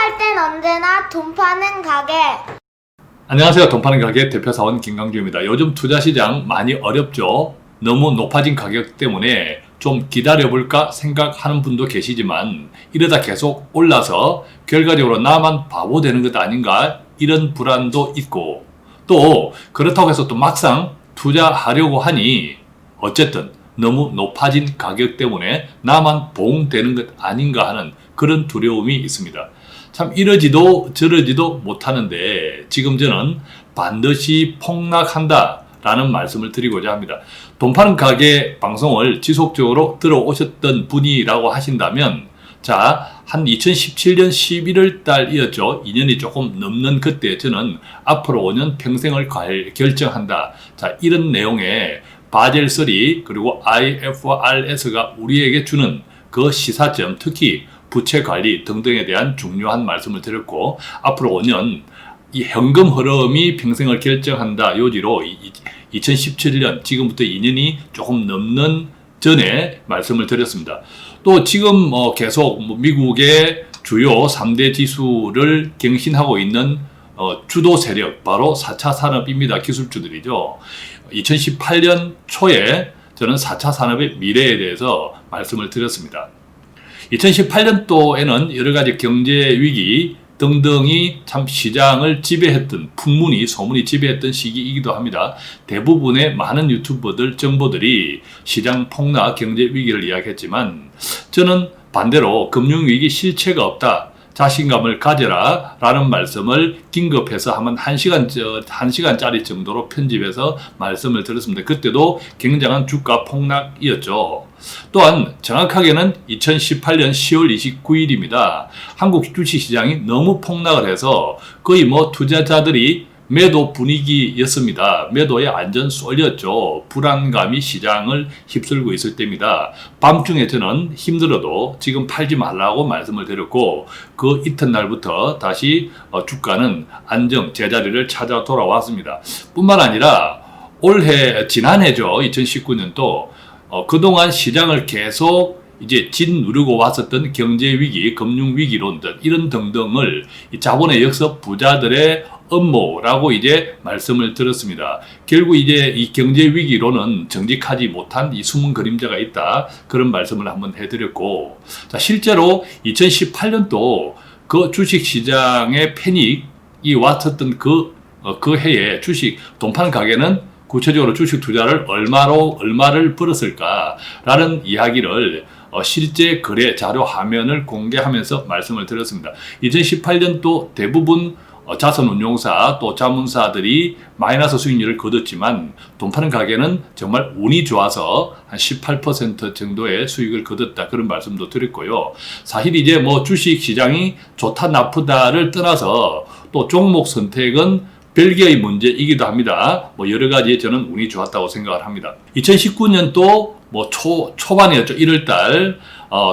투자할 땐 언제나 돈 파는 가게. 안녕하세요. 돈 파는 가게 대표사원 김강주입니다. 요즘 투자시장 많이 어렵죠. 너무 높아진 가격 때문에 좀 기다려볼까 생각하는 분도 계시지만 이러다 계속 올라서 결과적으로 나만 바보 되는 것 아닌가 이런 불안도 있고, 또 그렇다고 해서 또 막상 투자하려고 하니 어쨌든 너무 높아진 가격 때문에 나만 봉되는 것 아닌가 하는 그런 두려움이 있습니다. 참 이러지도 저러지도 못하는데 지금 저는 반드시 폭락한다 라는 말씀을 드리고자 합니다. 돈 파는 가게 방송을 지속적으로 들어오셨던 분이라고 하신다면, 자, 한 2017년 11월 달이었죠. 2년이 조금 넘는 그때 저는 앞으로 5년 평생을 결정한다. 자, 이런 내용의 바젤3 그리고 IFRS가 우리에게 주는 그 시사점, 특히 부채 관리 등등에 대한 중요한 말씀을 드렸고, 앞으로 5년 이 현금 흐름이 평생을 결정한다 요지로 2017년 지금부터 2년이 조금 넘는 전에 말씀을 드렸습니다. 또 지금 계속 미국의 주요 3대 지수를 갱신하고 있는 주도 세력, 바로 4차 산업입니다. 기술주들이죠. 2018년 초에 저는 4차 산업의 미래에 대해서 말씀을 드렸습니다. 2018년도에는 여러 가지 경제 위기 등등이 참 시장을 지배했던, 풍문이, 소문이 지배했던 시기이기도 합니다. 대부분의 많은 유튜버들, 정보들이 시장 폭락, 경제 위기를 이야기했지만 저는 반대로 금융위기 실체가 없다, 자신감을 가져라 라는 말씀을 긴급해서 한 1시간짜리 정도로 편집해서 말씀을 드렸습니다. 그때도 굉장한 주가 폭락이었죠. 또한 정확하게는 2018년 10월 29일입니다. 한국 주식시장이 너무 폭락을 해서 거의 투자자들이 매도 분위기였습니다. 매도에 완전 쏠렸죠. 불안감이 시장을 휩쓸고 있을 때입니다. 밤중에 저는 힘들어도 지금 팔지 말라고 말씀을 드렸고, 그 이튿날부터 다시 주가는 안정, 제자리를 찾아 돌아왔습니다. 뿐만 아니라 지난해죠. 2019년도 그동안 시장을 계속 이제 짓누르고 왔었던 경제위기, 금융위기론 등 이런 등등을 자본의 역습 부자들의 음모라고 이제 말씀을 드렸습니다. 결국 이제 이 경제위기로는 정직하지 못한 이 숨은 그림자가 있다, 그런 말씀을 한번 해드렸고, 자, 실제로 2018년도 그 주식시장의 패닉이 왔었던 그 해에 돈 파는 가게는 구체적으로 주식 투자를 얼마를 벌었을까라는 이야기를 실제 거래 자료 화면을 공개하면서 말씀을 드렸습니다. 2018년도 대부분 자선운용사 또 자문사들이 마이너스 수익률을 거뒀지만 돈 파는 가게는 정말 운이 좋아서 한 18% 정도의 수익을 거뒀다, 그런 말씀도 드렸고요. 사실 이제 주식 시장이 좋다 나쁘다를 떠나서 또 종목 선택은 별개의 문제이기도 합니다. 여러 가지에 저는 운이 좋았다고 생각을 합니다. 2019년도 초반이었죠. 1월달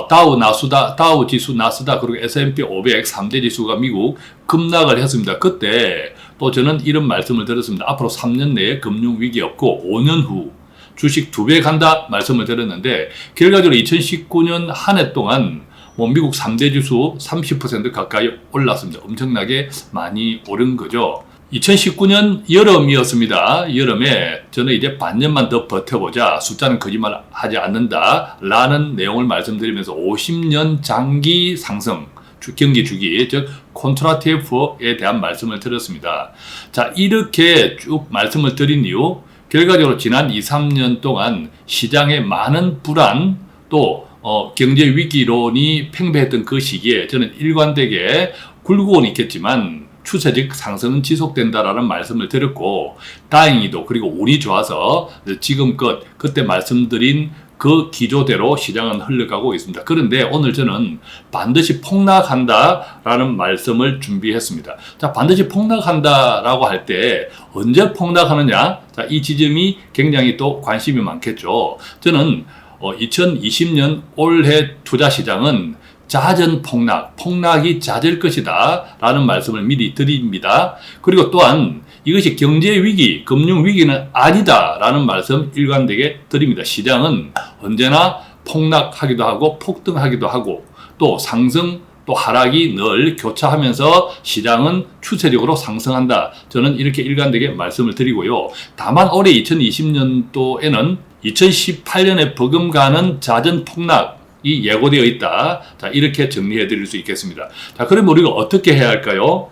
다우 지수, 나스닥 그리고 S&P 500 3대 지수가 미국 급락을 했습니다. 그때 또 저는 이런 말씀을 드렸습니다. 앞으로 3년 내에 금융위기 없고 5년 후 주식 2배 간다 말씀을 드렸는데, 결과적으로 2019년 한 해 동안 미국 3대 지수 30% 가까이 올랐습니다. 엄청나게 많이 오른 거죠. 2019년 여름이었습니다. 여름에 저는 이제 반년만 더 버텨보자, 숫자는 거짓말 하지 않는다 라는 내용을 말씀드리면서 50년 장기 상승, 경기 주기, 즉 콘트라티브에 대한 말씀을 드렸습니다. 자, 이렇게 쭉 말씀을 드린 이유, 결과적으로 지난 2, 3년 동안 시장의 많은 불안, 또 경제 위기론이 팽배했던 그 시기에 저는 일관되게 굴곡은 있겠지만 추세적 상승은 지속된다라는 말씀을 드렸고, 다행히도 그리고 운이 좋아서 지금껏 그때 말씀드린 그 기조대로 시장은 흘러가고 있습니다. 그런데 오늘 저는 반드시 폭락한다라는 말씀을 준비했습니다. 자, 반드시 폭락한다라고 할 때 언제 폭락하느냐? 자, 이 지점이 굉장히 또 관심이 많겠죠. 저는 2020년 올해 투자 시장은 잦은 폭락이 잦을 것이다 라는 말씀을 미리 드립니다. 그리고 또한 이것이 경제위기, 금융위기는 아니다 라는 말씀 일관되게 드립니다. 시장은 언제나 폭락하기도 하고 폭등하기도 하고 또 상승 또 하락이 늘 교차하면서 시장은 추세적으로 상승한다. 저는 이렇게 일관되게 말씀을 드리고요. 다만 올해 2020년도에는 2018년에 버금가는 잦은 폭락이 예고되어 있다. 자, 이렇게 정리해 드릴 수 있겠습니다. 자, 그럼 우리가 어떻게 해야 할까요?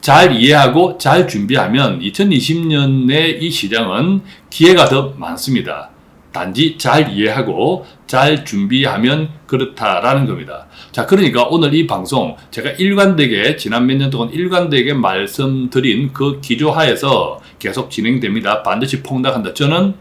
잘 이해하고 잘 준비하면 2020년에 이 시장은 기회가 더 많습니다. 단지 잘 이해하고 잘 준비하면 그렇다라는 겁니다. 자, 그러니까 오늘 이 방송 제가 일관되게 지난 몇 년 동안 일관되게 말씀드린 그 기조하에서 계속 진행됩니다. 반드시 폭락한다. 저는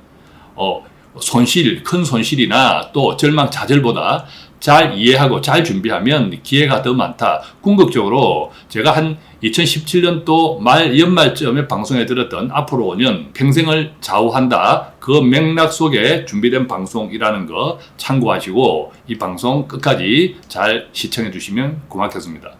큰 손실이나 또 절망좌절보다 잘 이해하고 잘 준비하면 기회가 더 많다. 궁극적으로 제가 한 2017년도 연말쯤에 방송에 들었던 앞으로 5년 평생을 좌우한다. 그 맥락 속에 준비된 방송이라는 거 참고하시고 이 방송 끝까지 잘 시청해 주시면 고맙겠습니다.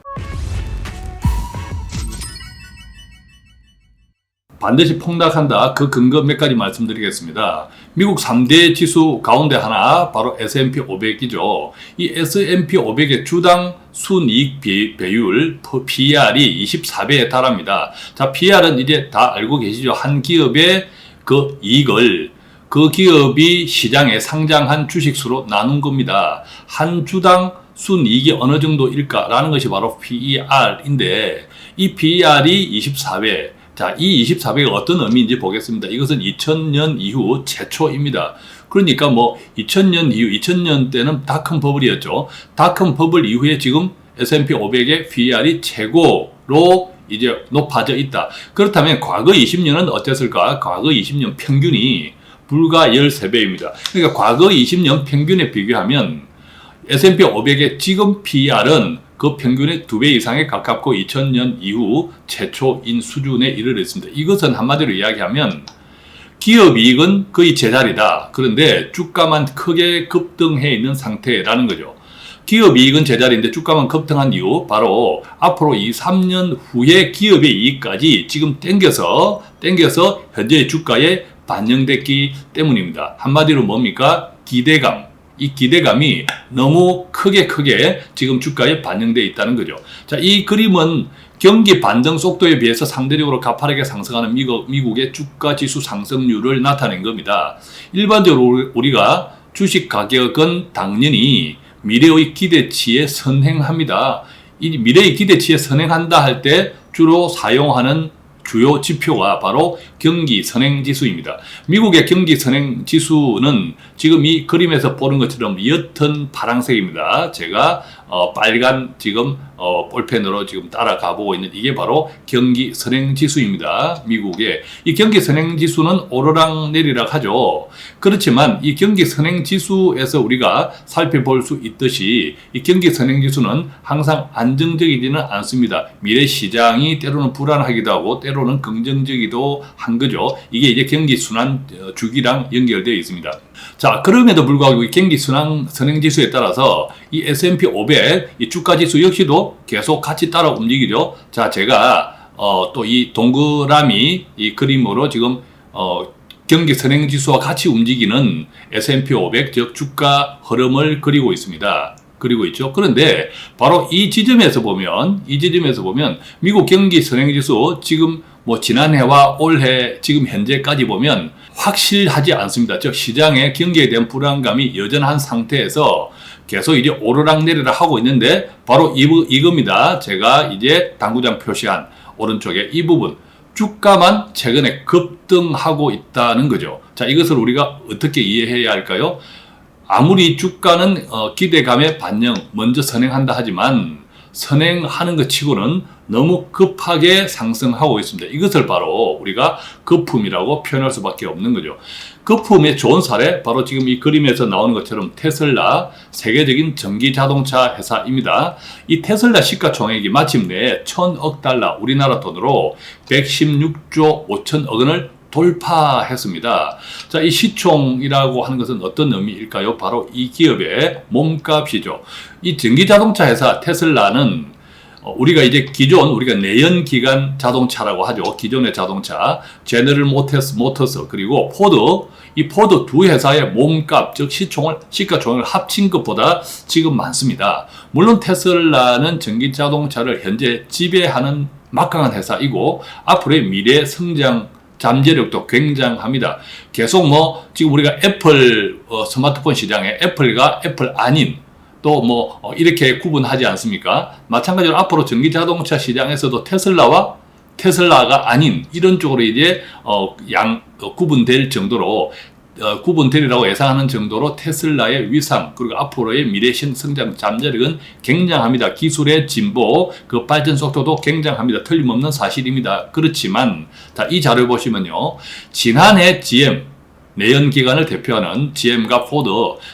반드시 폭락한다. 그 근거 몇 가지 말씀드리겠습니다. 미국 3대 지수 가운데 하나 바로 S&P 500이죠. 이 S&P 500의 주당 순이익 배율 PER이 24배에 달합니다. 자, PER은 이제 다 알고 계시죠. 한 기업의 그 이익을 그 기업이 시장에 상장한 주식수로 나눈 겁니다. 한 주당 순이익이 어느 정도일까라는 것이 바로 PER인데 이 PER이 24배. 자, 이 24배가 어떤 의미인지 보겠습니다. 이것은 2000년 이후 최초입니다. 그러니까 2000년 이후, 2000년 때는 닷컴 버블이었죠. 닷컴 버블 이후에 지금 S&P 500의 PER이 최고로 이제 높아져 있다. 그렇다면 과거 20년은 어땠을까? 과거 20년 평균이 불과 13배입니다. 그러니까 과거 20년 평균에 비교하면 S&P 500의 지금 PER은 그 평균의 2배 이상에 가깝고 2000년 이후 최초인 수준에 이르렀습니다. 이것은 한마디로 이야기하면 기업 이익은 거의 제자리다. 그런데 주가만 크게 급등해 있는 상태라는 거죠. 기업 이익은 제자리인데 주가만 급등한 이유 바로 앞으로 2, 3년 후에 기업의 이익까지 지금 땡겨서 현재의 주가에 반영됐기 때문입니다. 한마디로 뭡니까? 기대감. 이 기대감이 너무 크게 지금 주가에 반영되어 있다는 거죠. 자, 이 그림은 경기 반등 속도에 비해서 상대적으로 가파르게 상승하는 미국의 주가 지수 상승률을 나타낸 겁니다. 일반적으로 우리가 주식 가격은 당연히 미래의 기대치에 선행합니다. 이 미래의 기대치에 선행한다 할 때 주로 사용하는 주요 지표가 바로 경기 선행지수입니다. 미국의 경기 선행지수는 지금 이 그림에서 보는 것처럼 옅은 파란색입니다. 제가 빨간 지금 볼펜으로 지금 따라가 보고 있는 이게 바로 경기 선행지수입니다. 미국의 이 경기 선행지수는 오르락 내리락 하죠. 그렇지만 이 경기 선행지수에서 우리가 살펴볼 수 있듯이 이 경기 선행지수는 항상 안정적이지는 않습니다. 미래 시장이 때로는 불안하기도 하고 때로는 긍정적이기도 한 거죠. 이게 이제 경기 순환 주기랑 연결되어 있습니다. 자, 그럼에도 불구하고 이 경기 선행지수에 따라서 이 S&P 500 이 주가 지수 역시도 계속 같이 따라 움직이죠. 자, 제가 또 이 동그라미 이 그림으로 지금 경기 선행지수와 같이 움직이는 S&P 500 즉 주가 흐름을 그리고 있습니다. 그리고 있죠. 그런데 바로 이 지점에서 보면 미국 경기 선행지수 지금 지난해와 올해 지금 현재까지 보면 확실하지 않습니다. 즉 시장의 경기에 대한 불안감이 여전한 상태에서 계속 이제 오르락 내리락 하고 있는데 바로 이겁니다. 제가 이제 당구장 표시한 오른쪽에 이 부분 주가만 최근에 급등하고 있다는 거죠. 자, 이것을 우리가 어떻게 이해해야 할까요? 아무리 주가는 기대감에 반영 먼저 선행한다 하지만 선행하는 것 치고는 너무 급하게 상승하고 있습니다. 이것을 바로 우리가 거품이라고 표현할 수밖에 없는 거죠. 거품의 좋은 사례 바로 지금 이 그림에서 나오는 것처럼 테슬라 세계적인 전기 자동차 회사입니다. 이 테슬라 시가총액이 마침내 1000억 달러 우리나라 돈으로 116조 5천억 원을 돌파했습니다. 자, 이 시총이라고 하는 것은 어떤 의미일까요? 바로 이 기업의 몸값이죠. 이 전기자동차 회사 테슬라는 우리가 이제 기존 우리가 내연기관 자동차라고 하죠. 기존의 자동차, 제너럴 모터스 그리고 포드, 이 포드 두 회사의 몸값, 즉 시가총을 합친 것보다 지금 많습니다. 물론 테슬라는 전기 자동차를 현재 지배하는 막강한 회사이고 앞으로의 미래 성장 잠재력도 굉장합니다. 계속 지금 우리가 애플 스마트폰 시장에 애플과 애플 아닌 또 이렇게 구분하지 않습니까? 마찬가지로 앞으로 전기 자동차 시장에서도 테슬라가 아닌 이런 쪽으로 이제 구분될 정도로 구분되리라고 예상하는 정도로 테슬라의 위상 그리고 앞으로의 미래 성장 잠재력은 굉장합니다. 기술의 진보, 그 발전 속도도 굉장합니다. 틀림없는 사실입니다. 그렇지만 자, 이 자료를 보시면요, 지난해 GM 내연기관을 대표하는 GM과 포드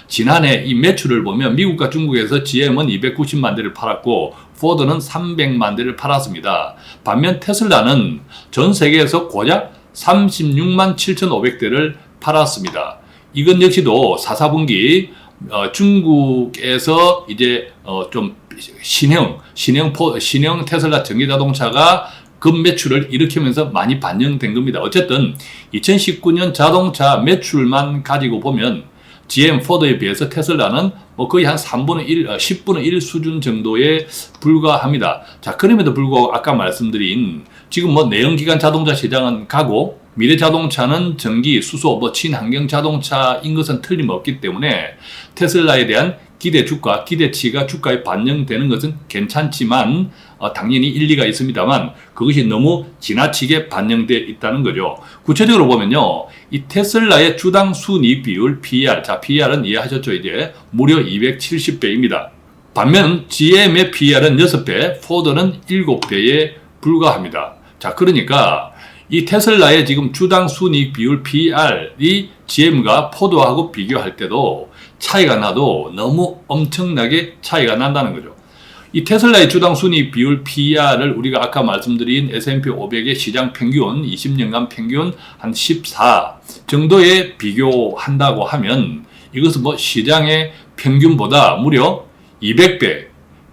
지난해 이 매출을 보면 미국과 중국에서 GM은 290만 대를 팔았고 포드는 300만 대를 팔았습니다. 반면 테슬라는 전 세계에서 고작 36만 7,500대를 팔았습니다. 이건 역시도 4분기 중국에서 이제 좀 신형 테슬라 전기자동차가 급매출을 일으키면서 많이 반영된 겁니다. 어쨌든 2019년 자동차 매출만 가지고 보면 GM, 포드에 비해서 테슬라는 거의 한 3분의 1, 10분의 1 수준 정도에 불과합니다. 자, 그럼에도 불구하고 아까 말씀드린 지금 내연기관 자동차 시장은 가고 미래 자동차는 전기, 수소, 친환경 자동차인 것은 틀림없기 때문에 테슬라에 대한 기대주가, 기대치가 주가에 반영되는 것은 괜찮지만 당연히 일리가 있습니다만 그것이 너무 지나치게 반영되어 있다는 거죠. 구체적으로 보면요, 이 테슬라의 주당 순이익 비율 PER, 자 PER은 이해하셨죠? 이제 무려 270배입니다. 반면 GM의 PER은 6배, 포드는 7배에 불과합니다. 자, 그러니까 이 테슬라의 지금 주당 순이익 비율 PER이 GM과 포드하고 비교할 때도 차이가 나도 너무 엄청나게 차이가 난다는 거죠. 이 테슬라의 주당 순이익 비율 PER을 우리가 아까 말씀드린 S&P 500의 시장 평균 20년간 평균 한 14 정도에 비교한다고 하면 이것은 시장의 평균보다 무려 200배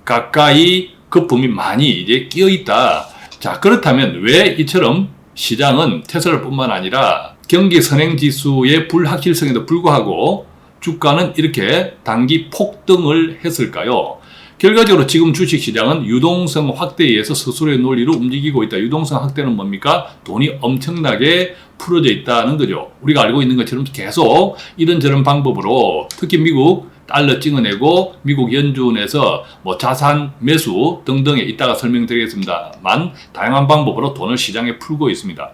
가까이 거품이 많이 이제 끼어 있다. 자, 그렇다면 왜 이처럼 시장은 테슬라뿐만 아니라 경기 선행지수의 불확실성에도 불구하고 주가는 이렇게 단기 폭등을 했을까요? 결과적으로 지금 주식시장은 유동성 확대에 의해서 스스로의 논리로 움직이고 있다. 유동성 확대는 뭡니까? 돈이 엄청나게 풀어져 있다는 거죠. 우리가 알고 있는 것처럼 계속 이런저런 방법으로 특히 미국 달러 찍어내고 미국 연준에서 자산 매수 등등에 이따가 설명드리겠습니다만 다양한 방법으로 돈을 시장에 풀고 있습니다.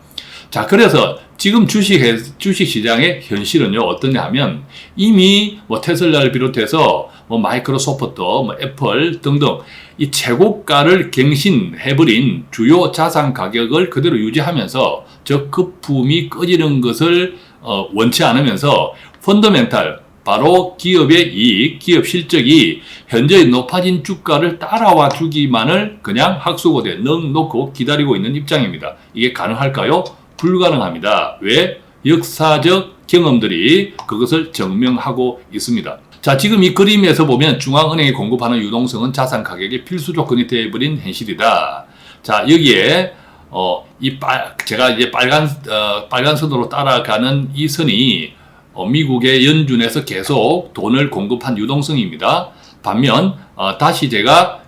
자, 그래서 지금 주식시장의 현실은요, 어떠냐 하면 이미 테슬라를 비롯해서 마이크로소프트, 애플 등등 이 최고가를 갱신해버린 주요 자산 가격을 그대로 유지하면서 저 거품이 꺼지는 것을 원치 않으면서 펀더멘탈, 바로 기업의 이익, 기업 실적이 현재의 높아진 주가를 따라와 주기만을 그냥 학수고대에 넣어놓고 기다리고 있는 입장입니다. 이게 가능할까요? 불가능합니다. 왜? 역사적 경험들이 그것을 증명하고 있습니다. 자, 지금 이 그림에서 보면 중앙은행이 공급하는 유동성은 자산 가격의 필수 조건이 되어버린 현실이다. 자, 여기에 제가 이제 빨간 선으로 따라가는 이 선이 미국의 연준에서 계속 돈을 공급한 유동성입니다. 반면 다시 제가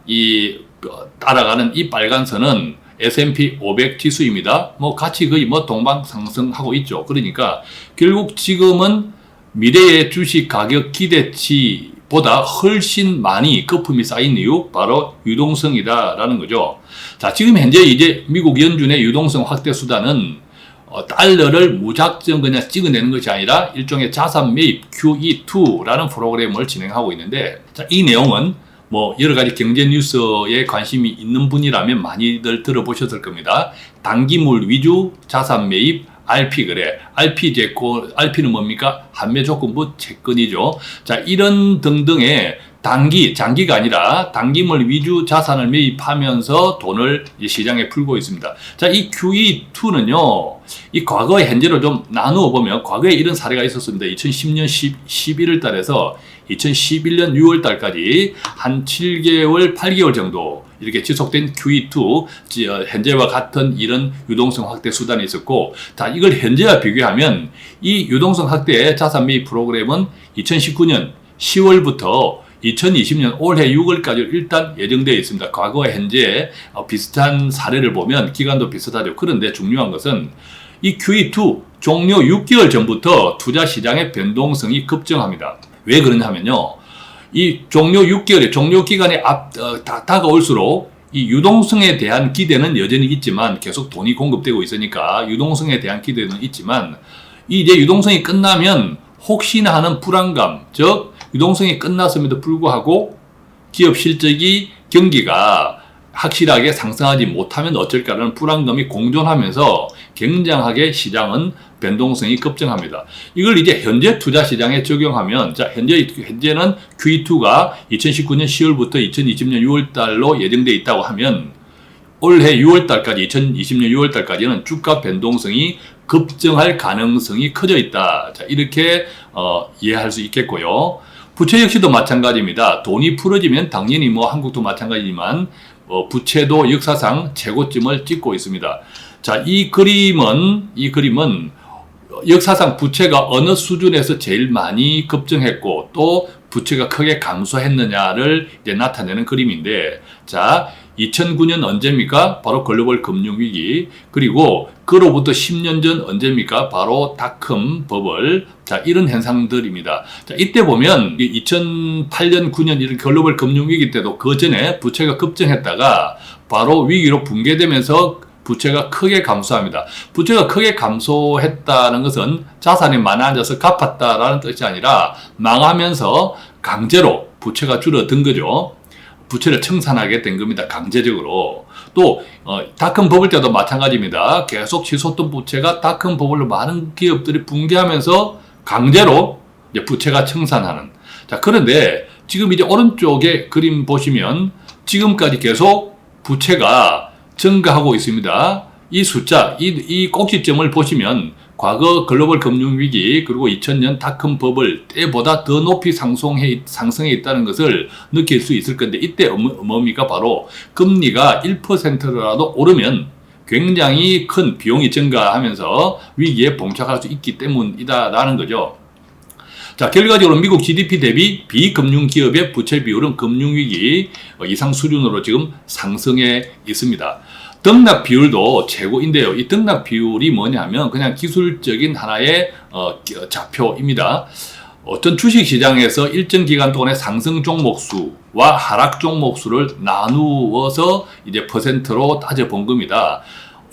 따라가는 이 빨간 선은 S&P 500 지수입니다. 같이 거의 동방상승하고 있죠. 그러니까 결국 지금은 미래의 주식 가격 기대치보다 훨씬 많이 거품이 쌓인 이유 바로 유동성이다라는 거죠. 자, 지금 현재 이제 미국 연준의 유동성 확대 수단은 달러를 무작정 그냥 찍어내는 것이 아니라 일종의 자산 매입 QE2라는 프로그램을 진행하고 있는데, 자, 이 내용은 여러 가지 경제 뉴스에 관심이 있는 분이라면 많이들 들어보셨을 겁니다. 단기물 위주 자산 매입 RP 거래, RP는 뭡니까? 한매 조건부 채권이죠. 자, 이런 등등의 장기가 아니라 단기물 위주 자산을 매입하면서 돈을 시장에 풀고 있습니다. 자, 이 QE2는요, 이 과거의 현재로 좀 나누어 보면 과거에 이런 사례가 있었습니다. 2010년 11월 달에서 2011년 6월 달까지 한 7개월, 8개월 정도 이렇게 지속된 QE2, 현재와 같은 이런 유동성 확대 수단이 있었고, 자, 이걸 현재와 비교하면 이 유동성 확대 자산 매입 프로그램은 2019년 10월부터 2020년 올해 6월까지 일단 예정되어 있습니다. 과거와 현재 비슷한 사례를 보면 기간도 비슷하죠. 그런데 중요한 것은 이 QE2 종료 6개월 전부터 투자 시장의 변동성이 급증합니다. 왜 그러냐면요, 이 종료 6개월의 종료 기간이 다가올수록 이 유동성에 대한 기대는 여전히 있지만 계속 돈이 공급되고 있으니까 유동성에 대한 기대는 있지만 이제 유동성이 끝나면 혹시나 하는 불안감, 즉 유동성이 끝났음에도 불구하고 기업 실적이 경기가 확실하게 상승하지 못하면 어쩔까라는 불안감이 공존하면서 굉장하게 시장은 변동성이 급증합니다. 이걸 이제 현재 투자 시장에 적용하면, 자, 현재는 QE2가 2019년 10월부터 2020년 6월 달로 예정되어 있다고 하면 올해 6월 달까지, 2020년 6월 달까지는 주가 변동성이 급증할 가능성이 커져 있다. 자, 이렇게 이해할 수 있겠고요. 부채 역시도 마찬가지입니다. 돈이 풀어지면 당연히 한국도 마찬가지지만 부채도 역사상 최고점을 찍고 있습니다. 자, 이 그림은 역사상 부채가 어느 수준에서 제일 많이 급증했고 또 부채가 크게 감소했느냐를 이제 나타내는 그림인데, 자, 2009년 언제입니까? 바로 글로벌 금융위기. 그리고 그로부터 10년 전 언제입니까? 바로 닷컴 버블. 자, 이런 현상들입니다. 자, 이때 보면 2008년, 9년 이런 글로벌 금융위기 때도 그 전에 부채가 급증했다가 바로 위기로 붕괴되면서 부채가 크게 감소합니다. 부채가 크게 감소했다는 것은 자산이 많아져서 갚았다라는 뜻이 아니라 망하면서 강제로 부채가 줄어든 거죠. 부채를 청산하게 된 겁니다. 강제적으로. 또 닷컴 버블 때도 마찬가지입니다. 계속 치솟던 부채가 닷컴 버블로 많은 기업들이 붕괴하면서 강제로 이제 부채가 청산하는. 자, 그런데 지금 이제 오른쪽에 그림 보시면 지금까지 계속 부채가 증가하고 있습니다. 이 숫자, 이 꼭지점을 보시면 과거 글로벌 금융위기 그리고 2000년 닷컴 버블 때보다 더 높이 상승해 있다는 것을 느낄 수 있을 건데, 이때 뭡니까? 바로 금리가 1%라도 오르면 굉장히 큰 비용이 증가하면서 위기에 봉착할 수 있기 때문이다라는 거죠. 자, 결과적으로 미국 GDP 대비 비금융기업의 부채 비율은 금융위기 이상 수준으로 지금 상승해 있습니다. 등락 비율도 최고인데요. 이 등락 비율이 뭐냐면 그냥 기술적인 하나의 좌표입니다. 어떤 주식시장에서 일정 기간 동안의 상승 종목 수와 하락 종목 수를 나누어서 이제 퍼센트로 따져본 겁니다.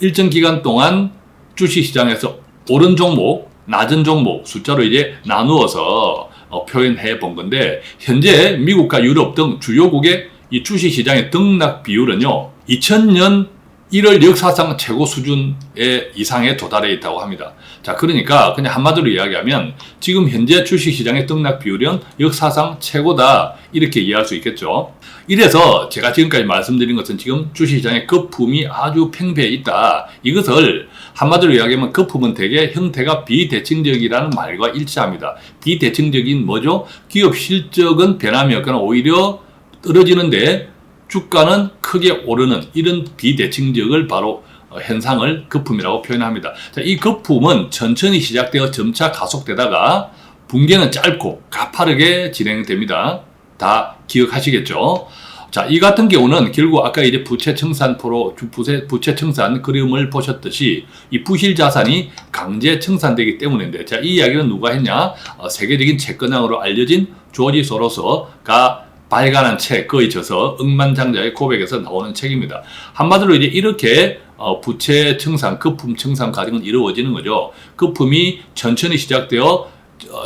일정 기간 동안 주식시장에서 오른 종목, 낮은 종목 숫자로 이제 나누어서 표현해 본 건데, 현재 미국과 유럽 등 주요국의 이 주식시장의 등락 비율은요, 2000년 1월 역사상 최고 수준의 이상에 도달해 있다고 합니다. 자, 그러니까 그냥 한마디로 이야기하면 지금 현재 주식시장의 등락 비율은 역사상 최고다, 이렇게 이해할 수 있겠죠. 이래서 제가 지금까지 말씀드린 것은 지금 주식시장의 거품이 아주 팽배해 있다. 이것을 한마디로 이야기하면 거품은 대개 형태가 비대칭적이라는 말과 일치합니다. 비대칭적인 뭐죠? 기업 실적은 변함이 없거나 오히려 떨어지는데 주가는 크게 오르는 이런 비대칭적을 바로 현상을 거품이라고 표현합니다. 자, 이 거품은 천천히 시작되어 점차 가속되다가 붕괴는 짧고 가파르게 진행됩니다. 다 기억하시겠죠? 자, 이 같은 경우는 결국 아까 이제 부채 청산 그림을 보셨듯이 이 부실 자산이 강제 청산되기 때문인데, 자, 이 이야기는 누가 했냐? 세계적인 채권왕으로 알려진 조지 소로스가 발간한 책, 거의 저서 억만장자의 고백에서 나오는 책입니다. 한마디로 이제 이렇게 부채 청산, 거품 청산 과정은 이루어지는 거죠. 거품이 천천히 시작되어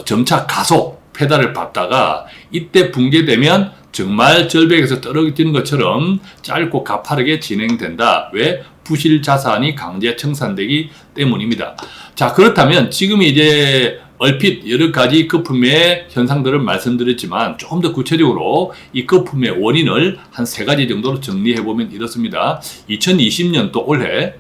점차 가속, 페달을 밟다가 이때 붕괴되면 정말 절벽에서 떨어지는 것처럼 짧고 가파르게 진행된다. 왜? 부실 자산이 강제 청산되기 때문입니다. 자, 그렇다면 지금 이제 얼핏 여러 가지 거품의 현상들을 말씀드렸지만 조금 더 구체적으로 이 거품의 원인을 한 3가지 정도로 정리해보면 이렇습니다. 2020년도 올해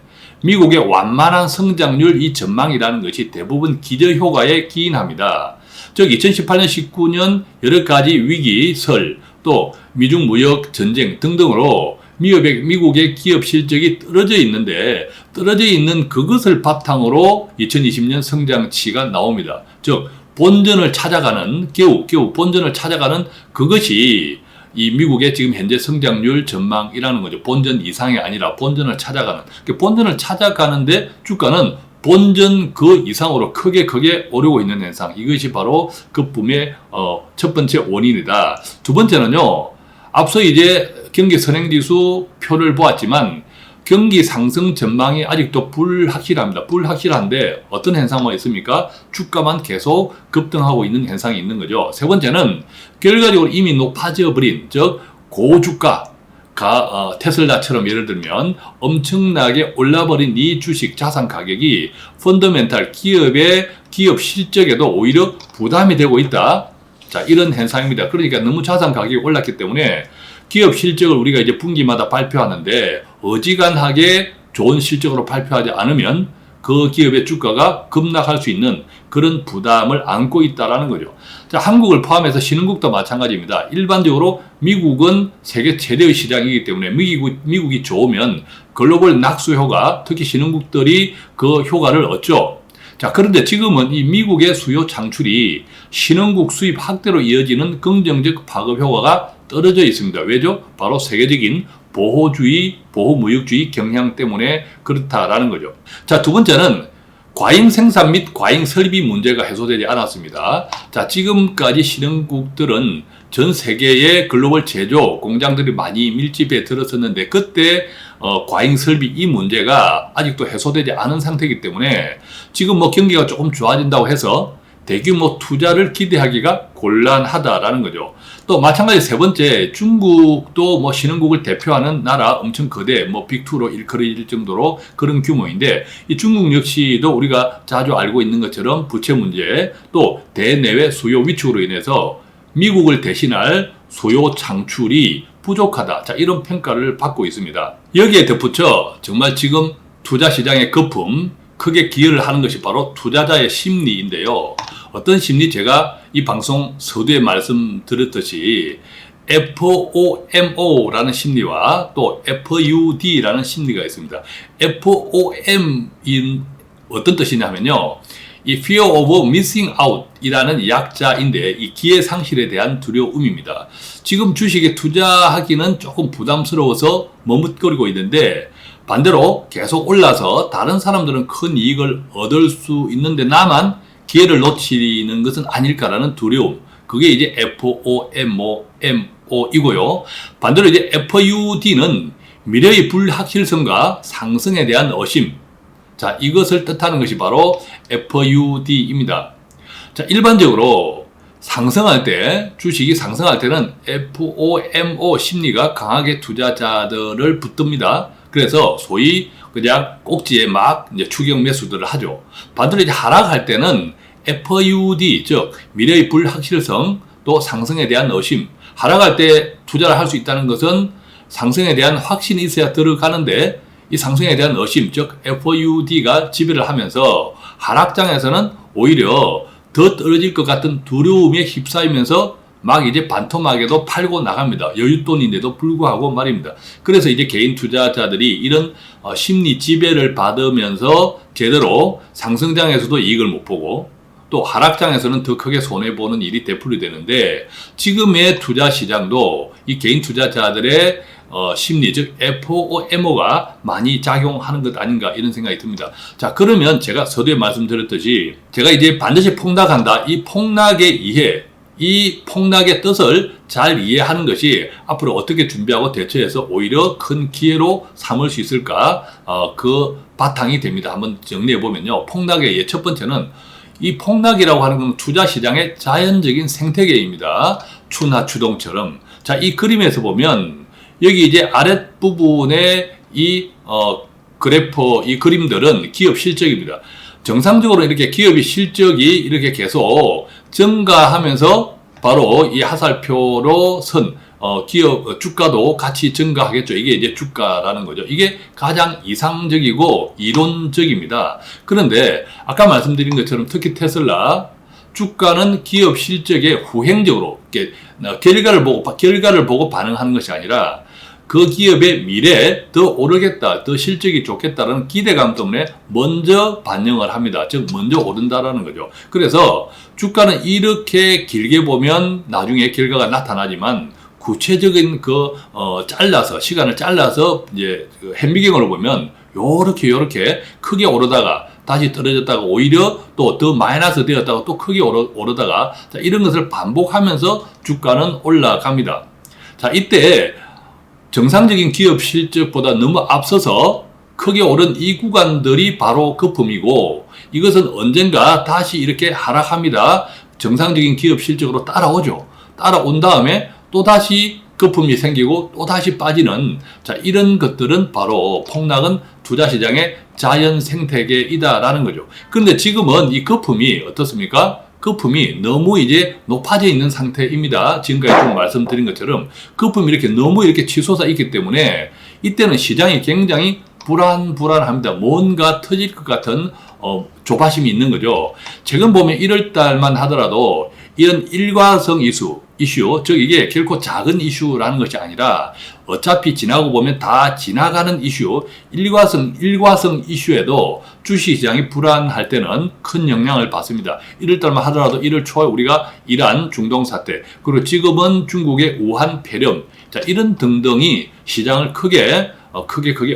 미국의 완만한 성장률 이 전망이라는 것이 대부분 기저효과에 기인합니다. 즉 2018년, 19년 여러 가지 위기, 설, 또 미중 무역 전쟁 등등으로 미국의 기업 실적이 떨어져 있는데 떨어져 있는 그것을 바탕으로 2020년 성장치가 나옵니다. 즉 본전을 찾아가는 겨우 본전을 찾아가는 그것이 이 미국의 지금 현재 성장률 전망이라는 거죠. 본전 이상이 아니라 본전을 찾아가는. 본전을 찾아가는데 주가는 본전 그 이상으로 크게 오르고 있는 현상. 이것이 바로 거품의 첫 번째 원인이다. 두 번째는요. 앞서 이제 경기 선행지수 표를 보았지만 경기 상승 전망이 아직도 불확실합니다. 불확실한데 어떤 현상만 있습니까? 주가만 계속 급등하고 있는 현상이 있는 거죠. 세 번째는 결과적으로 이미 높아져 버린, 즉 고주가, 테슬라처럼 예를 들면 엄청나게 올라버린 이 주식 자산 가격이 펀더멘탈 기업 실적에도 오히려 부담이 되고 있다. 자, 이런 현상입니다. 그러니까 너무 자산 가격이 올랐기 때문에 기업 실적을 우리가 이제 분기마다 발표하는데 어지간하게 좋은 실적으로 발표하지 않으면 그 기업의 주가가 급락할 수 있는 그런 부담을 안고 있다라는 거죠. 자, 한국을 포함해서 신흥국도 마찬가지입니다. 일반적으로 미국은 세계 최대의 시장이기 때문에 미국이 좋으면 글로벌 낙수 효과, 특히 신흥국들이 그 효과를 얻죠. 자, 그런데 지금은 이 미국의 수요 창출이 신흥국 수입 확대로 이어지는 긍정적 파급 효과가 떨어져 있습니다. 왜죠? 바로 세계적인 보호무역주의 경향 때문에 그렇다라는 거죠. 자, 두 번째는 과잉 생산 및 과잉 설비 문제가 해소되지 않았습니다. 자, 지금까지 신흥국들은 전 세계의 글로벌 제조 공장들이 많이 밀집해 들었었는데 그때 과잉 설비 이 문제가 아직도 해소되지 않은 상태이기 때문에 지금 뭐 경기가 조금 좋아진다고 해서 대규모 투자를 기대하기가 곤란하다라는 거죠. 또 마찬가지 세 번째, 중국도 뭐 신흥국을 대표하는 나라 엄청 거대, 뭐 빅2로 일컬어질 정도로 그런 규모인데 이 중국 역시도 우리가 자주 알고 있는 것처럼 부채 문제, 또 대내외 수요 위축으로 인해서 미국을 대신할 수요 창출이 부족하다. 자, 이런 평가를 받고 있습니다. 여기에 덧붙여 정말 지금 투자 시장의 거품 크게 기여를 하는 것이 바로 투자자의 심리인데요. 어떤 심리? 제가 이 방송 서두에 말씀드렸듯이 FOMO라는 심리와 또 FUD라는 심리가 있습니다. FOM인 어떤 뜻이냐면요. 이 Fear of Missing Out 이라는 약자인데 이 기회 상실에 대한 두려움입니다. 지금 주식에 투자하기는 조금 부담스러워서 머뭇거리고 있는데 반대로 계속 올라서 다른 사람들은 큰 이익을 얻을 수 있는데 나만 기회를 놓치는 것은 아닐까라는 두려움. 그게 이제 FOMO이고요. 반대로 이제 FUD는 미래의 불확실성과 상승에 대한 의심. 자, 이것을 뜻하는 것이 바로 FUD입니다. 자, 일반적으로 상승할 때, 주식이 상승할 때는 FOMO 심리가 강하게 투자자들을 붙듭니다. 그래서 소위 그냥 꼭지에 막 이제 추격 매수들을 하죠. 반대로 이제 하락할 때는 FUD, 즉 미래의 불확실성, 또 상승에 대한 의심. 하락할 때 투자를 할 수 있다는 것은 상승에 대한 확신이 있어야 들어가는데 이 상승에 대한 의심, 즉 FUD가 지배를 하면서 하락장에서는 오히려 더 떨어질 것 같은 두려움에 휩싸이면서 막 이제 반토막에도 팔고 나갑니다. 여윳돈인데도 불구하고 말입니다. 그래서 이제 개인 투자자들이 이런 심리 지배를 받으면서 제대로 상승장에서도 이익을 못 보고 또 하락장에서는 더 크게 손해보는 일이 되풀이 되는데 지금의 투자 시장도 이 개인 투자자들의 심리, 즉 FOMO가 많이 작용하는 것 아닌가 이런 생각이 듭니다. 자, 그러면 제가 서두에 말씀드렸듯이 제가 이제 반드시 폭락한다. 이 폭락의 이해, 이 폭락의 뜻을 잘 이해하는 것이 앞으로 어떻게 준비하고 대처해서 오히려 큰 기회로 삼을 수 있을까? 그 바탕이 됩니다. 한번 정리해 보면요. 폭락의 이해 첫 번째는 이 폭락이라고 하는 건 투자 시장의 자연적인 생태계입니다. 추나 추동처럼. 자, 이 그림에서 보면 여기 이제 아랫부분에 이 그래프, 이 그림들은 기업 실적입니다. 정상적으로 이렇게 기업의 실적이 이렇게 계속 증가하면서 바로 이 하살표로 선 기업 주가도 같이 증가하겠죠. 이게 이제 주가라는 거죠. 이게 가장 이상적이고 이론적입니다. 그런데 아까 말씀드린 것처럼 특히 테슬라 주가는 기업 실적에 후행적으로 결과를 보고 반응하는 것이 아니라 그 기업의 미래에 더 오르겠다, 더 실적이 좋겠다라는 기대감 때문에 먼저 반영을 합니다. 즉 먼저 오른다라는 거죠. 그래서 주가는 이렇게 길게 보면 나중에 결과가 나타나지만 구체적인 시간을 잘라서 이제 현미경으로 보면 요렇게 크게 오르다가 다시 떨어졌다가 오히려 또 더 마이너스 되었다가 또 크게 오르다가 자, 이런 것을 반복하면서 주가는 올라갑니다. 자, 이때 정상적인 기업 실적보다 너무 앞서서 크게 오른 이 구간들이 바로 거품이고 이것은 언젠가 다시 이렇게 하락합니다. 정상적인 기업 실적으로 따라오죠. 따라온 다음에 또 다시 거품이 생기고 또 다시 빠지는 자 이런 것들은 바로 폭락은 투자시장의 자연 생태계이다라는 거죠. 그런데 지금은 이 거품이 어떻습니까? 거품이 너무 이제 높아져 있는 상태입니다. 지금까지 좀 말씀드린 것처럼 거품이 이렇게 너무 이렇게 치솟아 있기 때문에 이때는 시장이 굉장히 불안합니다. 뭔가 터질 것 같은 조바심이 있는 거죠. 최근 보면 1월 달만 하더라도 이런 일과성 이슈, 즉 이게 결코 작은 이슈라는 것이 아니라 어차피 지나고 보면 다 지나가는 이슈, 일과성 이슈에도 주식시장이 불안할 때는 큰 영향을 받습니다. 1월 달만 하더라도 1월 초에 우리가 이란 중동 사태, 그리고 지금은 중국의 우한 폐렴, 자 이런 등등이 시장을 크게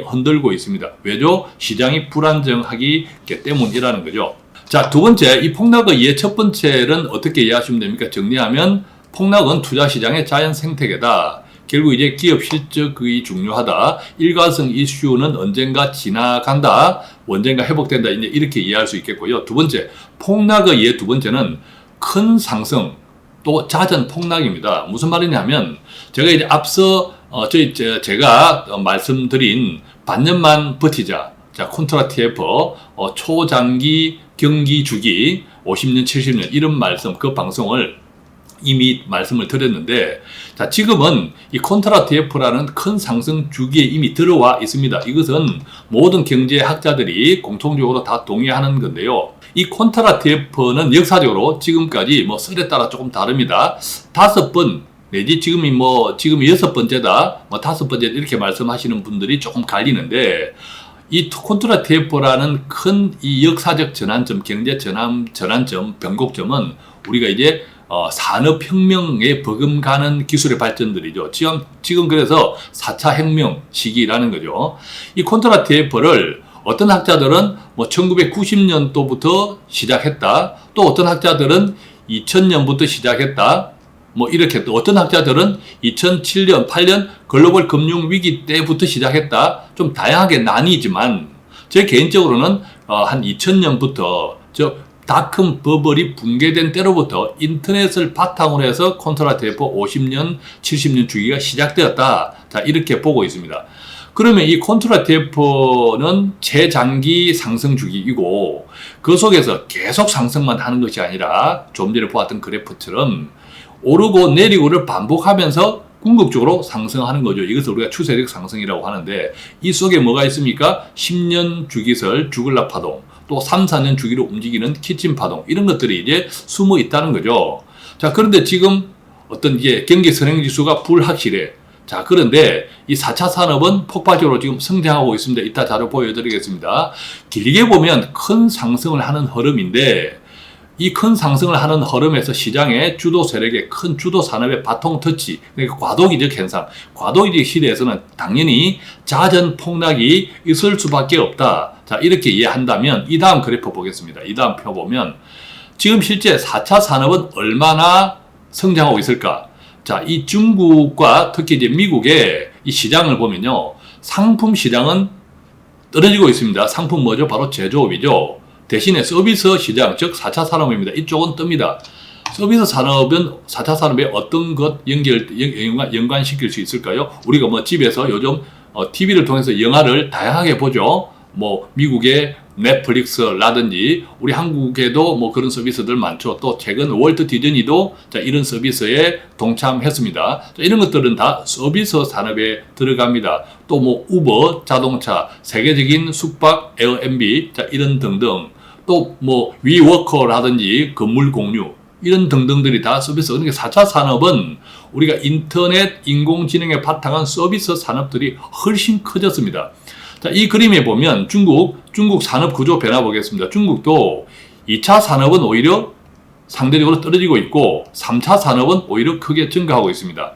흔들고 있습니다. 왜죠? 시장이 불안정하기 때문이라는 거죠. 자, 두 번째, 이 폭락의 이해 첫 번째는 어떻게 이해하시면 됩니까? 정리하면 폭락은 투자시장의 자연 생태계다. 결국 이제 기업 실적이 중요하다. 일과성 이슈는 언젠가 지나간다. 언젠가 회복된다. 이제 이렇게 이해할 수 있겠고요. 두 번째, 폭락의 이해 두 번째는 큰 상승, 또 잦은 폭락입니다. 무슨 말이냐면 제가 이제 앞서 제가 말씀드린 반년만 버티자. 자, 콘트라 TF, 초장기 경기 주기, 50년, 70년, 이런 말씀, 그 방송을 이미 말씀을 드렸는데, 자, 지금은 이 콘트라 TF라는 큰 상승 주기에 이미 들어와 있습니다. 이것은 모든 경제학자들이 공통적으로 다 동의하는 건데요. 이 콘트라 TF는 역사적으로 지금까지 썰에 따라 조금 다릅니다. 5번, 내지 지금 6번째다, 5번째 이렇게 말씀하시는 분들이 조금 갈리는데, 이 콘트라 TF라는 큰 이 역사적 전환점, 경제 전환점, 변곡점은 우리가 이제 산업혁명에 버금가는 기술의 발전들이죠. 지금 그래서 4차 혁명 시기라는 거죠. 이 콘트라 TF를 어떤 학자들은 1990년도부터 시작했다. 또 어떤 학자들은 2000년부터 시작했다. 이렇게 또 어떤 학자들은 2007년, 8년 글로벌 금융 위기 때부터 시작했다. 좀 다양하게 나뉘지만 제 개인적으로는 한 2000년부터 닷컴 버블이 붕괴된 때로부터 인터넷을 바탕으로 해서 콘트라 TF 50년, 70년 주기가 시작되었다. 자, 이렇게 보고 있습니다. 그러면 이 콘트라 TF는 최장기 상승 주기이고 그 속에서 계속 상승만 하는 것이 아니라 좀 전에 보았던 그래프처럼 오르고 내리고를 반복하면서 궁극적으로 상승하는 거죠. 이것을 우리가 추세적 상승이라고 하는데 이 속에 뭐가 있습니까? 10년 주기설 주글락 파동, 또 3, 4년 주기로 움직이는 키친 파동, 이런 것들이 이제 숨어 있다는 거죠. 자, 그런데 지금 어떤 이게 경기 선행지수가 불확실해. 자, 그런데 이 4차 산업은 폭발적으로 지금 성장하고 있습니다. 이따 자료 보여드리겠습니다. 길게 보면 큰 상승을 하는 흐름인데 이 큰 상승을 하는 흐름에서 시장의 주도 세력의 큰 주도 산업의 바통 터치, 그러니까 과도기적 현상, 과도기적 시대에서는 당연히 잦은 폭락이 있을 수밖에 없다. 자, 이렇게 이해한다면 이 다음 그래프 보겠습니다. 이 다음 표 보면 지금 실제 4차 산업은 얼마나 성장하고 있을까? 자, 이 중국과 특히 이제 미국의 이 시장을 보면요. 상품 시장은 떨어지고 있습니다. 상품 뭐죠? 바로 제조업이죠. 대신에 서비스 시장, 즉 4차 산업입니다. 이쪽은 뜹니다. 서비스 산업은 4차 산업에 어떤 것 연관시킬 수 있을까요? 우리가 집에서 요즘 TV를 통해서 영화를 다양하게 보죠. 미국의 넷플릭스라든지 우리 한국에도 뭐 그런 서비스들 많죠. 또 최근 월트 디즈니도 자, 이런 서비스에 동참했습니다. 자, 이런 것들은 다 서비스 산업에 들어갑니다. 또 뭐 우버, 자동차, 세계적인 숙박, 에어앤비, 자, 이런 등등. 또 뭐 위워커라든지 건물 공유 이런 등등들이 다 서비스. 그러니까 4차 산업은 우리가 인터넷, 인공지능에 바탕한 서비스 산업들이 훨씬 커졌습니다. 자, 이 그림에 보면 중국 산업 구조 변화 보겠습니다. 중국도 2차 산업은 오히려 상대적으로 떨어지고 있고 3차 산업은 오히려 크게 증가하고 있습니다.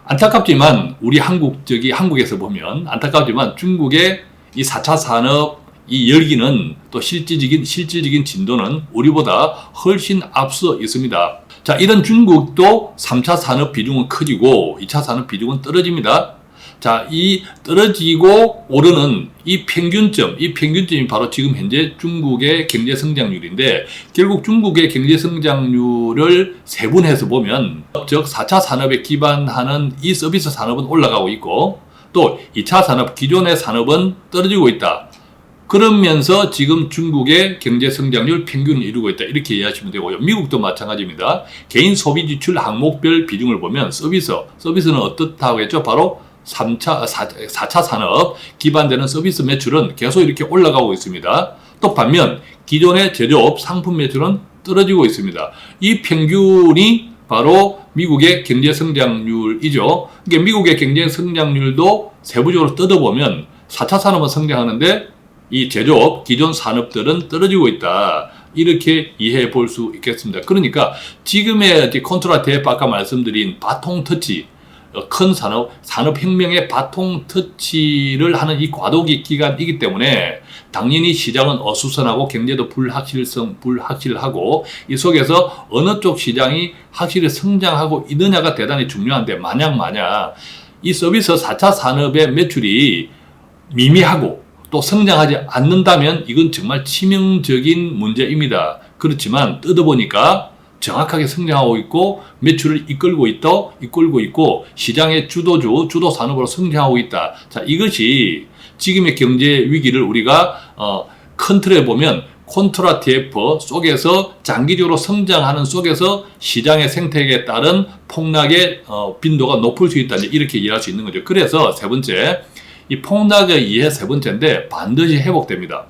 안타깝지만 우리 한국에서 보면 안타깝지만 중국의 이 4차 산업 이 열기는 또 실질적인 진도는 우리보다 훨씬 앞서 있습니다. 자, 이런 중국도 3차 산업 비중은 커지고 2차 산업 비중은 떨어집니다. 자, 이 떨어지고 오르는 이 평균점이 바로 지금 현재 중국의 경제 성장률인데, 결국 중국의 경제 성장률을 세분해서 보면, 즉 4차 산업에 기반하는 이 서비스 산업은 올라가고 있고, 또 2차 산업, 기존의 산업은 떨어지고 있다. 그러면서 지금 중국의 경제 성장률 평균을 이루고 있다. 이렇게 이해하시면 되고요. 미국도 마찬가지입니다. 개인 소비 지출 항목별 비중을 보면 서비스는 어떻다고 했죠? 바로 4차 산업 기반되는 서비스 매출은 계속 이렇게 올라가고 있습니다. 또 반면 기존의 제조업 상품 매출은 떨어지고 있습니다. 이 평균이 바로 미국의 경제 성장률이죠. 그러니까 미국의 경제 성장률도 세부적으로 뜯어보면 4차 산업은 성장하는데 이 제조업, 기존 산업들은 떨어지고 있다. 이렇게 이해해 볼 수 있겠습니다. 그러니까 지금의 컨트롤 대회 아까 말씀드린 바통 터치, 큰 산업혁명의 바통 터치를 하는 이 과도기 기간이기 때문에 당연히 시장은 어수선하고 경제도 불확실하고 이 속에서 어느 쪽 시장이 확실히 성장하고 있느냐가 대단히 중요한데, 만약 이 서비스 4차 산업의 매출이 미미하고 또 성장하지 않는다면 이건 정말 치명적인 문제입니다. 그렇지만 뜯어보니까 정확하게 성장하고 있고 매출을 이끌고 있고 시장의 주도 산업으로 성장하고 있다. 자, 이것이 지금의 경제 위기를 우리가 큰 틀에 보면 콘트라 TF 속에서 장기적으로 성장하는 속에서 시장의 생태계에 따른 폭락의 빈도가 높을 수 있다. 이렇게 이해할 수 있는 거죠. 그래서 세 번째, 이 폭락의 이해 세 번째인데 반드시 회복됩니다.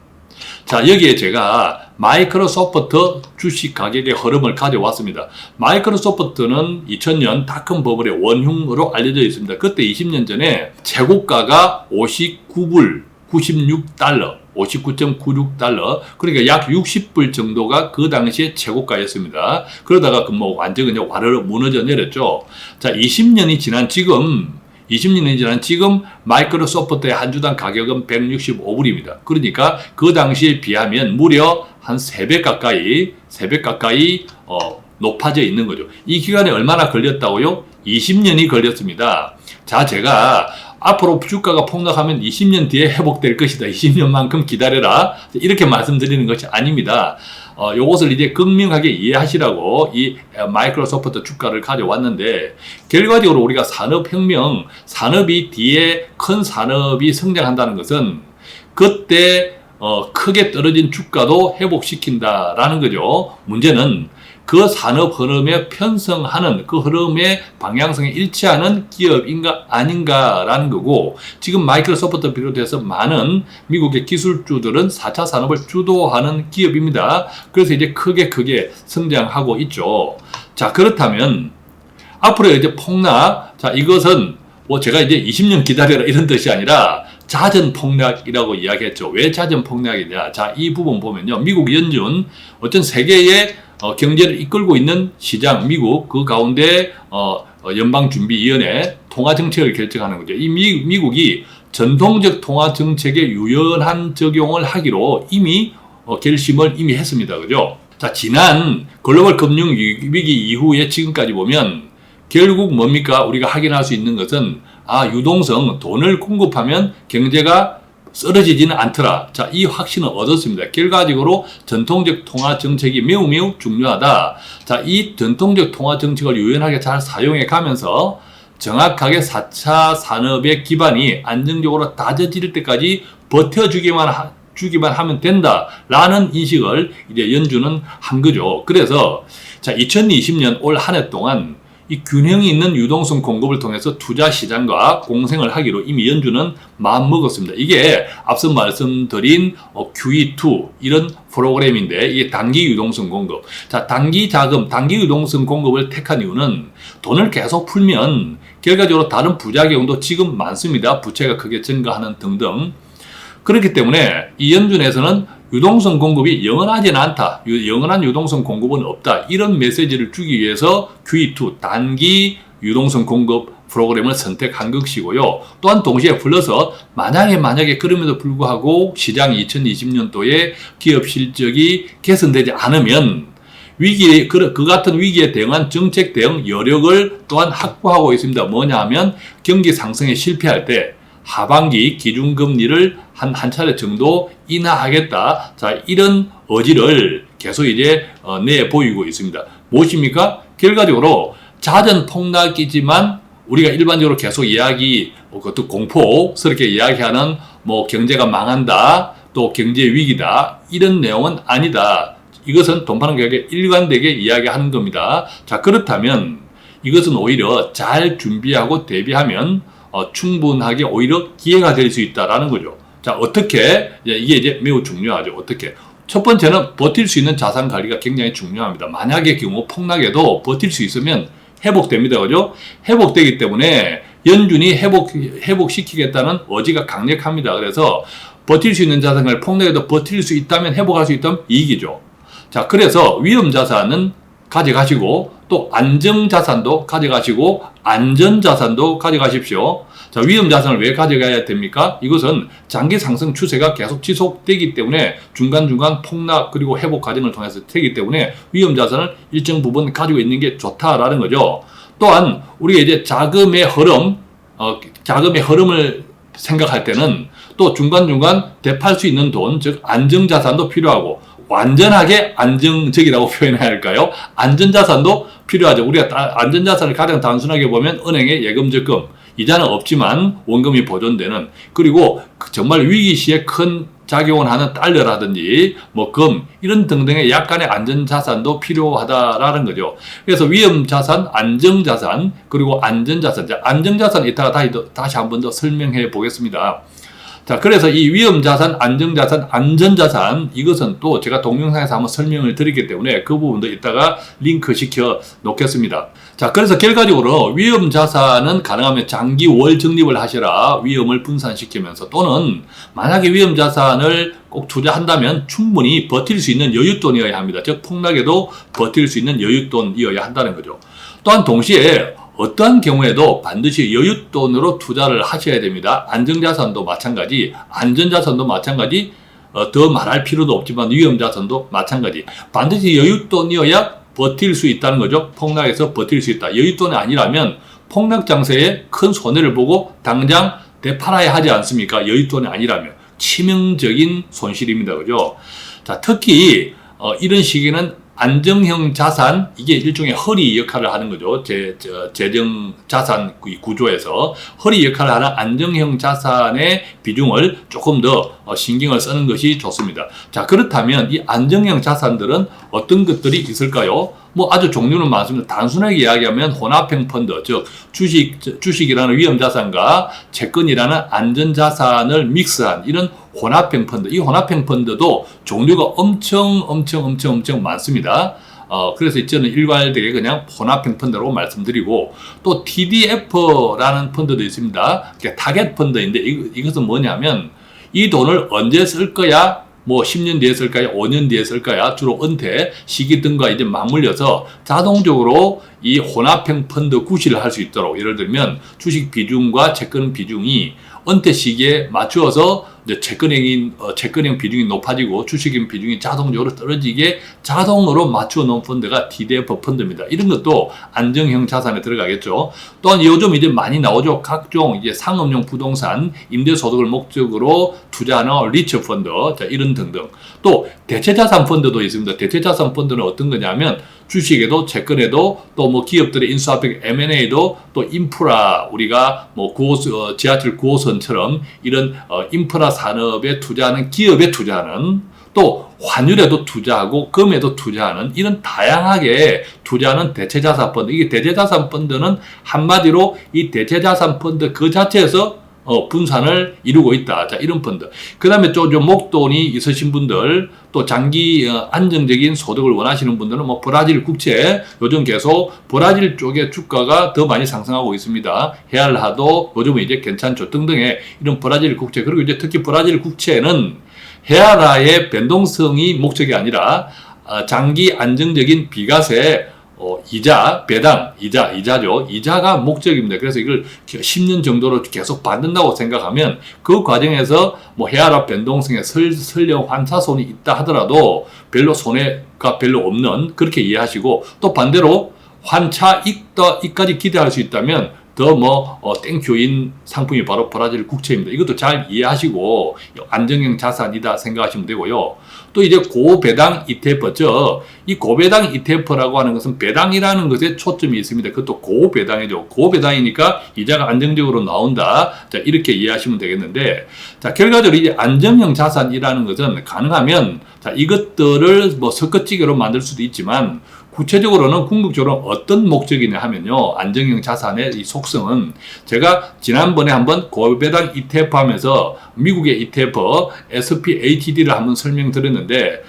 자, 여기에 제가 마이크로소프트 주식 가격의 흐름을 가져왔습니다. 마이크로소프트는 2000년 닷컴 버블의 원흉으로 알려져 있습니다. 그때 20년 전에 최고가가 59불 96달러, 59.96달러, 그러니까 약 60불 정도가 그 당시에 최고가였습니다. 그러다가 완전히 그냥 와르르 무너져 내렸죠. 자, 20년이 지난 지금 마이크로소프트의 한 주당 가격은 165불입니다. 그러니까 그 당시에 비하면 무려 한 3배 가까이 높아져 있는 거죠. 이 기간에 얼마나 걸렸다고요? 20년이 걸렸습니다. 자, 제가 앞으로 주가가 폭락하면 20년 뒤에 회복될 것이다. 20년만큼 기다려라. 이렇게 말씀드리는 것이 아닙니다. 요것을 이제 극명하게 이해하시라고 이 마이크로소프트 주가를 가져왔는데, 결과적으로 우리가 산업이 뒤에 큰 산업이 성장한다는 것은 그때 크게 떨어진 주가도 회복시킨다라는 거죠. 문제는 그 산업 흐름에 편성하는, 그 흐름의 방향성에 일치하는 기업인가 아닌가라는 거고, 지금 마이크로소프트 비롯해서 많은 미국의 기술주들은 4차 산업을 주도하는 기업입니다. 그래서 이제 크게 성장하고 있죠. 자, 그렇다면 앞으로 이제 폭락, 자, 이것은 제가 이제 20년 기다려라 이런 뜻이 아니라 잦은 폭락이라고 이야기했죠. 왜 잦은 폭락이냐? 자, 이 부분 보면요, 미국 연준, 어떤 세계의 경제를 이끌고 있는 시장, 미국, 그 가운데 연방준비위원회 통화정책을 결정하는 거죠. 이 미국이 전통적 통화정책의 유연한 적용을 하기로 이미 결심을 했습니다. 그죠? 자, 지난 글로벌 금융 위기 이후에 지금까지 보면 결국 뭡니까? 우리가 확인할 수 있는 것은 유동성, 돈을 공급하면 경제가 쓰러지지는 않더라. 자, 이 확신을 얻었습니다. 결과적으로 전통적 통화 정책이 매우 중요하다. 자, 이 전통적 통화 정책을 유연하게 잘 사용해 가면서 정확하게 4차 산업의 기반이 안정적으로 다져질 때까지 버텨주기만 주기만 하면 된다라는 인식을 이제 연준은 한 거죠. 그래서 자, 2020년 올 한 해 동안 이 균형이 있는 유동성 공급을 통해서 투자 시장과 공생을 하기로 이미 연준은 마음먹었습니다. 이게 앞서 말씀드린 QE2 이런 프로그램인데 이게 단기 유동성 공급. 자, 단기 자금, 단기 유동성 공급을 택한 이유는 돈을 계속 풀면 결과적으로 다른 부작용도 지금 많습니다. 부채가 크게 증가하는 등등. 그렇기 때문에 이 연준에서는 유동성 공급이 영원하지는 않다. 영원한 유동성 공급은 없다. 이런 메시지를 주기 위해서 QE2 단기 유동성 공급 프로그램을 선택한 것이고요. 또한 동시에 플러스 만약에 그럼에도 불구하고 시장이 2020년도에 기업 실적이 개선되지 않으면 그 같은 위기에 대응한 정책 대응 여력을 또한 확보하고 있습니다. 뭐냐 하면 경기 상승에 실패할 때 하반기 기준금리를 한 차례 정도 인하하겠다. 자, 이런 의지를 계속 이제 내보이고 있습니다. 무엇입니까? 결과적으로 잦은 폭락이지만 우리가 일반적으로 계속 그것도 공포스럽게 이야기하는 뭐 경제가 망한다, 또 경제 위기다, 이런 내용은 아니다. 이것은 돈 파는 가격에 일관되게 이야기하는 겁니다. 자, 그렇다면 이것은 오히려 잘 준비하고 대비하면 충분하게 오히려 기회가 될 수 있다라는 거죠. 자, 어떻게? 이게 이제 매우 중요하죠. 어떻게? 첫 번째는 버틸 수 있는 자산 관리가 굉장히 중요합니다. 만약의 경우 폭락에도 버틸 수 있으면 회복됩니다. 그죠? 회복되기 때문에 연준이 회복시키겠다는 의지가 강력합니다. 그래서 버틸 수 있는 자산을 폭락에도 버틸 수 있다면 회복할 수 있다면 이익이죠. 자, 그래서 위험 자산은 가져가시고 또 안정자산도 가져가시고 안전자산도 가져가십시오. 자, 위험자산을 왜 가져가야 됩니까? 이것은 장기 상승 추세가 계속 지속되기 때문에 중간중간 폭락 그리고 회복 과정을 통해서 되기 때문에 위험자산을 일정 부분 가지고 있는 게 좋다라는 거죠. 또한 우리가 이제 자금의 흐름을 생각할 때는 또 중간중간 되팔 수 있는 돈, 즉 안정자산도 필요하고 완전하게 안정적이라고 표현해야 할까요? 안전자산도 필요하죠. 우리가 안전자산을 가장 단순하게 보면 은행의 예금 적금, 이자는 없지만 원금이 보존되는, 그리고 정말 위기 시에 큰 작용을 하는 달러라든지 뭐 금 이런 등등의 약간의 안전자산도 필요하다라는 거죠. 그래서 위험자산, 안정자산, 그리고 안전자산. 안정자산 이따가 다시 한 번 더 설명해 보겠습니다. 자, 그래서 이 위험자산, 안정자산, 안전자산, 이것은 또 제가 동영상에서 한번 설명을 드리기 때문에 그 부분도 이따가 링크 시켜 놓겠습니다. 자, 그래서 결과적으로 위험자산은 가능하면 장기 월 적립을 하시라. 위험을 분산시키면서, 또는 만약에 위험자산을 꼭 투자한다면 충분히 버틸 수 있는 여윳돈이어야 합니다. 즉, 폭락에도 버틸 수 있는 여윳돈이어야 한다는 거죠. 또한 동시에 어떠한 경우에도 반드시 여윳돈으로 투자를 하셔야 됩니다. 안정자산도 마찬가지, 안전자산도 마찬가지, 더 말할 필요도 없지만 위험자산도 마찬가지. 반드시 여윳돈이어야 버틸 수 있다는 거죠. 폭락에서 버틸 수 있다. 여윳돈이 아니라면 폭락 장세에 큰 손해를 보고 당장 되팔아야 하지 않습니까? 여윳돈이 아니라면 치명적인 손실입니다. 그죠? 자, 특히 이런 시기는 안정형 자산, 이게 일종의 허리 역할을 하는 거죠. 재정 자산 구조에서 허리 역할을 하는 안정형 자산의 비중을 조금 더 신경을 쓰는 것이 좋습니다. 자, 그렇다면 이 안정형 자산들은 어떤 것들이 있을까요? 뭐 아주 종류는 많습니다. 단순하게 이야기하면 혼합형 펀드, 즉 주식이라는 위험자산과 채권이라는 안전자산을 믹스한 이런 혼합형 펀드. 이 혼합형 펀드도 종류가 엄청 많습니다. 그래서 저는 일괄되게 그냥 혼합형 펀드라고 말씀드리고, 또 TDF라는 펀드도 있습니다. 타겟 펀드인데 이것은 뭐냐면 이 돈을 언제 쓸 거야? 뭐 10년 뒤에 쓸까요? 5년 뒤에 쓸까요? 주로 은퇴 시기 등과 이제 맞물려서 자동적으로 이 혼합형 펀드 구실을 할 수 있도록, 예를 들면 주식 비중과 채권 비중이 은퇴 시기에 맞추어서 이제 채권형 비중이 높아지고 주식형 비중이 자동적으로 떨어지게 자동으로 맞추어 놓은 펀드가 TDF 펀드입니다. 이런 것도 안정형 자산에 들어가겠죠. 또한 요즘 이제 많이 나오죠. 각종 이제 상업용 부동산, 임대소득을 목적으로 투자하는 리츠 펀드, 자, 이런 등등. 또 대체자산 펀드도 있습니다. 대체자산 펀드는 어떤 거냐면 주식에도 채권에도 또 뭐 기업들의 인수합병 M&A도 또 인프라 우리가 뭐 지하철 9호선처럼 이런 인프라 산업에 투자하는 기업에 투자하는 또 환율에도 투자하고 금에도 투자하는 이런 다양하게 투자하는 대체자산 펀드. 이게 대체자산 펀드는 한마디로 이 대체자산 펀드 그 자체에서 분산을 이루고 있다. 자, 이런 펀드. 그 다음에 좀 목돈이 있으신 분들, 또 장기 안정적인 소득을 원하시는 분들은 뭐 브라질 국채, 요즘 계속 브라질 쪽의 주가가 더 많이 상승하고 있습니다. 헤알라도 요즘은 이제 괜찮죠. 등등의 이런 브라질 국채. 그리고 이제 특히 브라질 국채는 헤알라의 변동성이 목적이 아니라 장기 안정적인 비과세 이자, 배당, 이자죠. 이자가 목적입니다. 그래서 이걸 10년 정도로 계속 받는다고 생각하면 그 과정에서 뭐 헤아라 변동성에 설령 환차손이 있다 하더라도 별로 손해가 별로 없는 그렇게 이해하시고 또 반대로 환차 이익까지 기대할 수 있다면 더 땡큐인 상품이 바로 브라질 국채입니다. 이것도 잘 이해하시고 안정형 자산이다 생각하시면 되고요. 또 이제 고배당 ETF, 이 고배당 ETF라고 하는 것은 배당이라는 것에 초점이 있습니다. 그것도 고배당이죠. 고배당이니까 이자가 안정적으로 나온다. 자, 이렇게 이해하시면 되겠는데, 자, 결과적으로 이제 안정형 자산이라는 것은 가능하면, 자, 이것들을 섞어찌개로 만들 수도 있지만, 구체적으로는 궁극적으로 어떤 목적이냐 하면요. 안정형 자산의 이 속성은 제가 지난번에 한번 고배당 ETF 하면서 미국의 ETF SPHD를 한번 설명드렸는데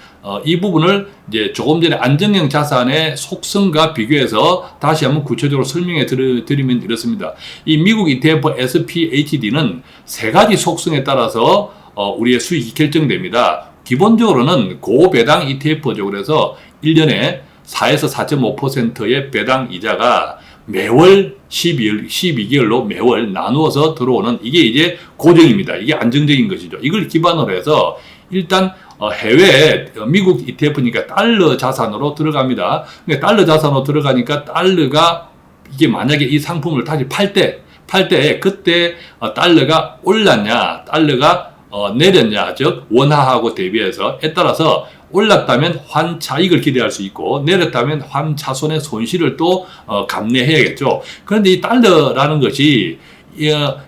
이 부분을 이제 조금 전에 안정형 자산의 속성과 비교해서 다시 한번 구체적으로 설명해 드리면 이렇습니다. 이 미국 ETF SPHD는 세 가지 속성에 따라서 우리의 수익이 결정됩니다. 기본적으로는 고배당 ETF죠. 그래서 1년에 4에서 4.5%의 배당 이자가 매월 12개월로 매월 나누어서 들어오는 이게 이제 고정입니다. 이게 안정적인 것이죠. 이걸 기반으로 해서 일단 해외 미국 ETF니까 달러 자산으로 들어갑니다. 그러니까 달러 자산으로 들어가니까 달러가 이게 만약에 이 상품을 다시 팔 때 그때 달러가 올랐냐 달러가 내렸냐 즉 원화하고 대비해서에 따라서 올랐다면 환차익을 기대할 수 있고 내렸다면 환차손의 손실을 또 감내해야겠죠. 그런데 이 달러라는 것이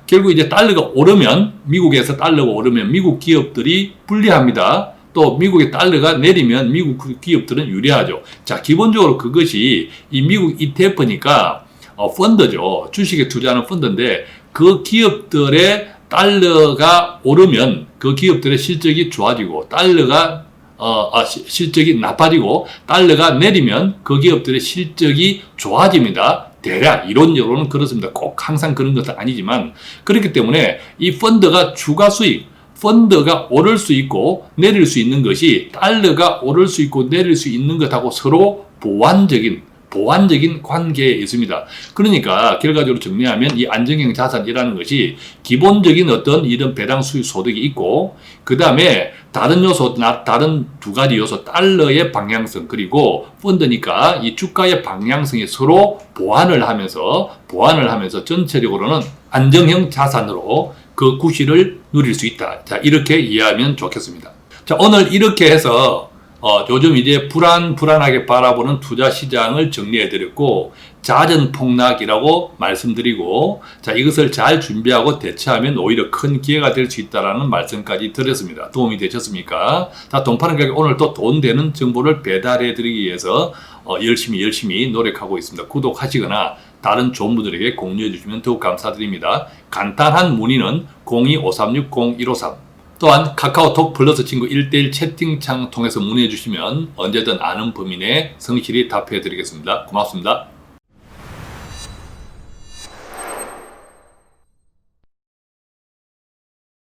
결국 이제 달러가 오르면 미국에서 달러가 오르면 미국 기업들이 불리합니다. 또 미국의 달러가 내리면 미국 기업들은 유리하죠. 자, 기본적으로 그것이 이 미국 ETF니까 펀드죠. 주식에 투자하는 펀드인데 그 기업들의 달러가 오르면 그 기업들의 실적이 좋아지고 달러가 실적이 나빠지고 달러가 내리면 그 기업들의 실적이 좋아집니다. 대략 이론적으로는 그렇습니다. 꼭 항상 그런 것은 아니지만 그렇기 때문에 이 펀드가 주가 수익 펀드가 오를 수 있고 내릴 수 있는 것이 달러가 오를 수 있고 내릴 수 있는 것하고 서로 보완적인 관계에 있습니다. 그러니까 결과적으로 정리하면 이 안정형 자산이라는 것이 기본적인 어떤 이런 배당 수익 소득이 있고 그 다음에 다른 요소, 다른 두 가지 요소, 달러의 방향성 그리고 펀드니까 이 주가의 방향성이 서로 보완을 하면서 전체적으로는 안정형 자산으로 그 구실을 누릴 수 있다. 자, 이렇게 이해하면 좋겠습니다. 자, 오늘 이렇게 해서 요즘 이제 불안하게 바라보는 투자 시장을 정리해드렸고, 잦은 폭락이라고 말씀드리고, 자, 이것을 잘 준비하고 대처하면 오히려 큰 기회가 될 수 있다는 말씀까지 드렸습니다. 도움이 되셨습니까? 자, 돈파는 가게 오늘 또 돈 되는 정보를 배달해드리기 위해서 열심히 노력하고 있습니다. 구독하시거나 다른 좋은 분들에게 공유해 주시면 더욱 감사드립니다. 간단한 문의는 02-536-0153 또한 카카오톡 플러스 친구 1대1 채팅창 통해서 문의해 주시면 언제든 아는 범위 내에 성실히 답해 드리겠습니다. 고맙습니다.